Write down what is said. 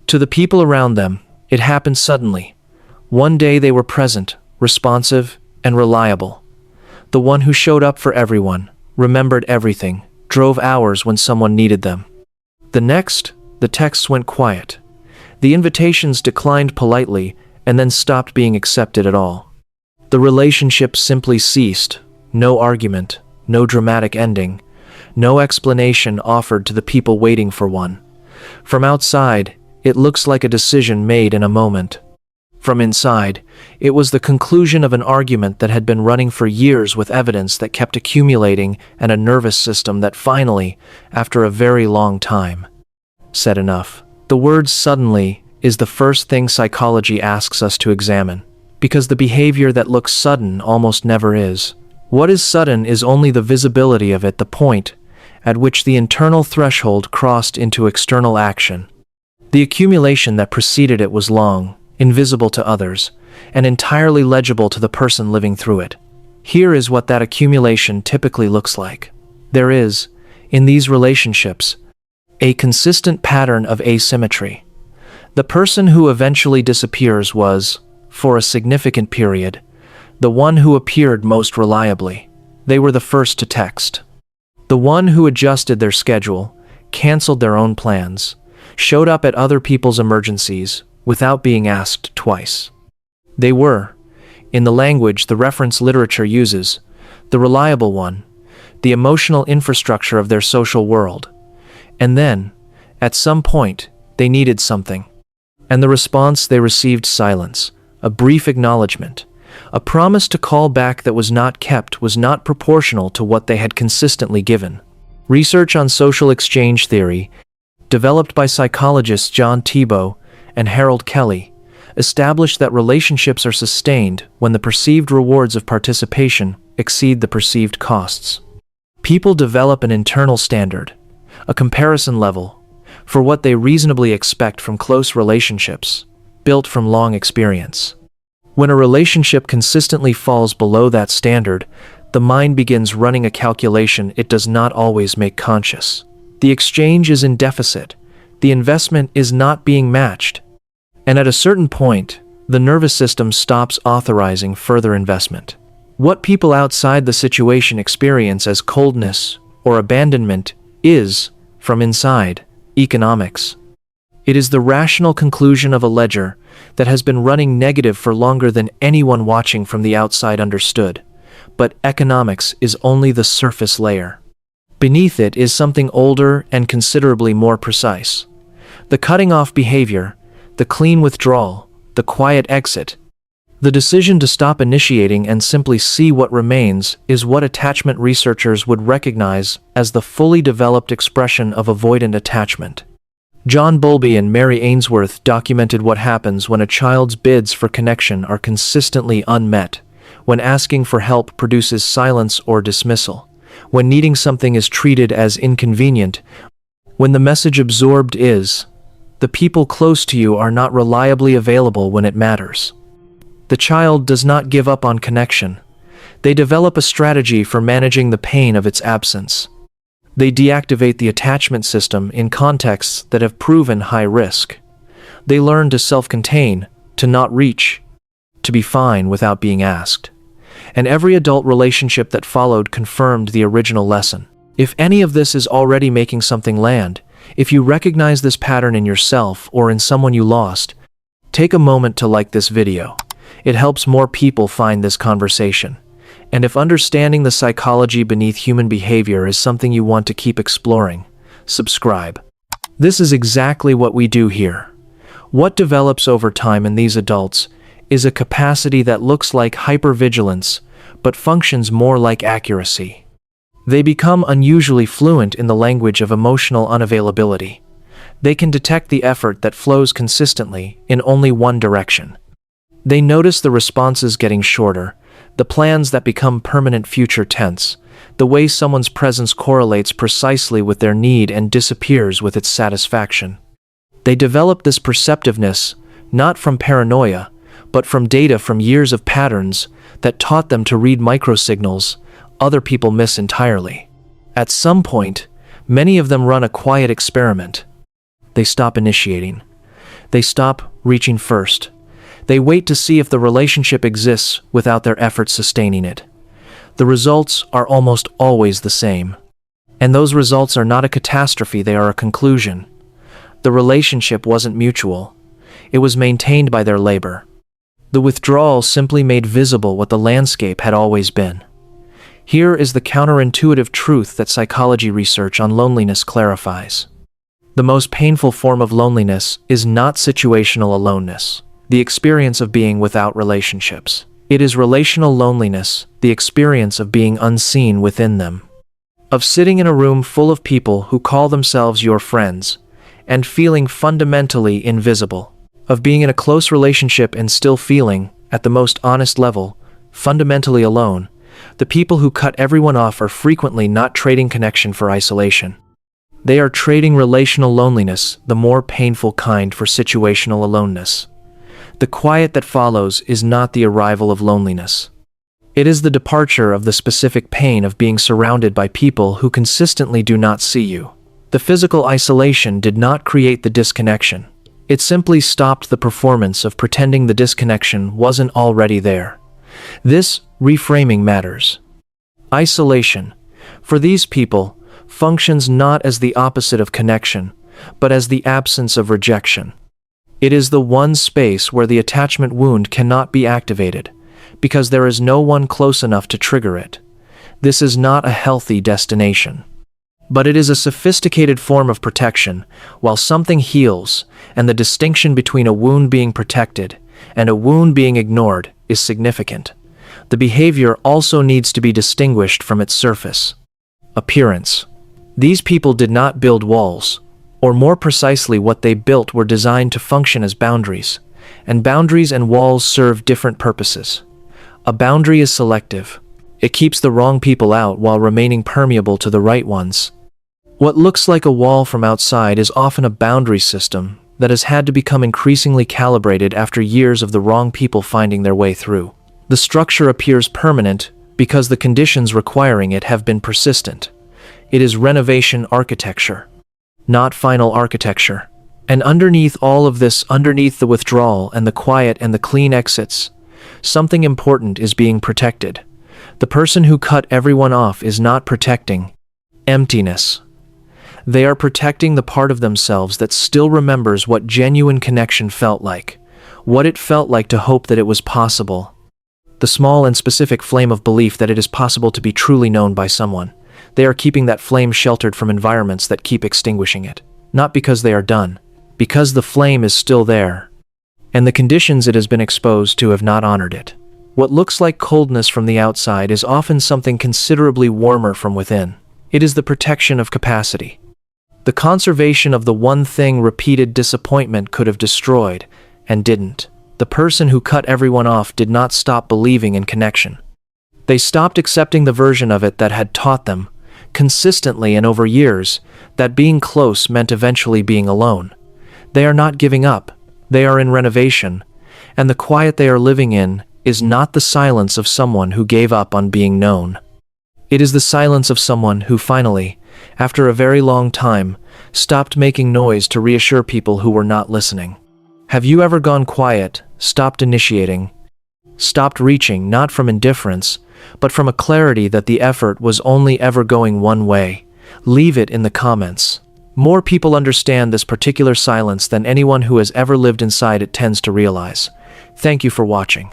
To the people around them, it happened suddenly. One day they were present, responsive, and reliable. The one who showed up for everyone, remembered everything, drove hours when someone needed them. The next, the texts went quiet. The invitations declined politely and then stopped being accepted at all. The relationship simply ceased. No argument, no dramatic ending, no explanation offered to the people waiting for one. From outside, it looks like a decision made in a moment. From inside, it was the conclusion of an argument that had been running for years with evidence that kept accumulating and a nervous system that finally, after a very long time, said enough. The word suddenly is the first thing psychology asks us to examine, because the behavior that looks sudden almost never is. What is sudden is only the visibility of it, the point at which the internal threshold crossed into external action. The accumulation that preceded it was long, invisible to others, and entirely legible to the person living through it. Here is what that accumulation typically looks like. There is, in these relationships, a consistent pattern of asymmetry. The person who eventually disappears was, for a significant period, the one who appeared most reliably. They were the first to text. The one who adjusted their schedule, canceled their own plans, showed up at other people's emergencies without being asked twice. They were, in the language the reference literature uses, the reliable one, the emotional infrastructure of their social world. And then, at some point, they needed something. And the response they received: silence, a brief acknowledgement, a promise to call back that was not kept, was not proportional to what they had consistently given. Research on social exchange theory, developed by psychologists John Thibault and Harold Kelly, established that relationships are sustained when the perceived rewards of participation exceed the perceived costs. People develop an internal standard, a comparison level, for what they reasonably expect from close relationships, built from long experience. When a relationship consistently falls below that standard, the mind begins running a calculation it does not always make conscious. The exchange is in deficit. The investment is not being matched. And at a certain point, the nervous system stops authorizing further investment. What people outside the situation experience as coldness or abandonment is, from inside, economics. It is the rational conclusion of a ledger that has been running negative for longer than anyone watching from the outside understood. But economics is only the surface layer. Beneath it is something older and considerably more precise. The cutting off behavior, the clean withdrawal, the quiet exit. The decision to stop initiating and simply see what remains is what attachment researchers would recognize as the fully developed expression of avoidant attachment. John Bowlby and Mary Ainsworth documented what happens when a child's bids for connection are consistently unmet, when asking for help produces silence or dismissal, when needing something is treated as inconvenient, when the message absorbed is, the people close to you are not reliably available when it matters. The child does not give up on connection. They develop a strategy for managing the pain of its absence. They deactivate the attachment system in contexts that have proven high risk. They learn to self-contain, to not reach, to be fine without being asked. And every adult relationship that followed confirmed the original lesson. If any of this is already making something land, if you recognize this pattern in yourself or in someone you lost, take a moment to like this video. It helps more people find this conversation. And if understanding the psychology beneath human behavior is something you want to keep exploring, subscribe. This is exactly what we do here. What develops over time in these adults is a capacity that looks like hypervigilance, but functions more like accuracy. They become unusually fluent in the language of emotional unavailability. They can detect the effort that flows consistently in only one direction. They notice the responses getting shorter, the plans that become permanent future tense, the way someone's presence correlates precisely with their need and disappears with its satisfaction. They develop this perceptiveness, not from paranoia, but from data from years of patterns that taught them to read microsignals other people miss entirely. At some point, many of them run a quiet experiment. They stop initiating. They stop reaching first. They wait to see if the relationship exists without their efforts sustaining it. The results are almost always the same. And those results are not a catastrophe, they are a conclusion. The relationship wasn't mutual. It was maintained by their labor. The withdrawal simply made visible what the landscape had always been. Here is the counterintuitive truth that psychology research on loneliness clarifies. The most painful form of loneliness is not situational aloneness, the experience of being without relationships. It is relational loneliness, the experience of being unseen within them. Of sitting in a room full of people who call themselves your friends, and feeling fundamentally invisible. Of being in a close relationship and still feeling, at the most honest level, fundamentally alone. The people who cut everyone off are frequently not trading connection for isolation. They are trading relational loneliness, the more painful kind, for situational aloneness. The quiet that follows is not the arrival of loneliness. It is the departure of the specific pain of being surrounded by people who consistently do not see you. The physical isolation did not create the disconnection. It simply stopped the performance of pretending the disconnection wasn't already there. This reframing matters. Isolation, for these people, functions not as the opposite of connection, but as the absence of rejection. It is the one space where the attachment wound cannot be activated, because there is no one close enough to trigger it. This is not a healthy destination. But it is a sophisticated form of protection, while something heals, and the distinction between a wound being protected and a wound being ignored is significant. The behavior also needs to be distinguished from its surface. Appearance. These people did not build walls, or more precisely what they built were designed to function as boundaries, and boundaries and walls serve different purposes. A boundary is selective. It keeps the wrong people out while remaining permeable to the right ones. What looks like a wall from outside is often a boundary system that has had to become increasingly calibrated after years of the wrong people finding their way through. The structure appears permanent because the conditions requiring it have been persistent. It is renovation architecture, not final architecture. And underneath all of this, underneath the withdrawal and the quiet and the clean exits, something important is being protected. The person who cut everyone off is not protecting emptiness. They are protecting the part of themselves that still remembers what genuine connection felt like, what it felt like to hope that it was possible. The small and specific flame of belief that it is possible to be truly known by someone. They are keeping that flame sheltered from environments that keep extinguishing it. Not because they are done, because the flame is still there, and the conditions it has been exposed to have not honored it. What looks like coldness from the outside is often something considerably warmer from within. It is the protection of capacity. The conservation of the one thing repeated disappointment could have destroyed, and didn't. The person who cut everyone off did not stop believing in connection. They stopped accepting the version of it that had taught them, consistently and over years, that being close meant eventually being alone. They are not giving up. They are in renovation, and the quiet they are living in is not the silence of someone who gave up on being known. It is the silence of someone who finally, after a very long time, stopped making noise to reassure people who were not listening. Have you ever gone quiet, stopped initiating, stopped reaching, not from indifference, but from a clarity that the effort was only ever going one way? Leave it in the comments. More people understand this particular silence than anyone who has ever lived inside it tends to realize. Thank you for watching.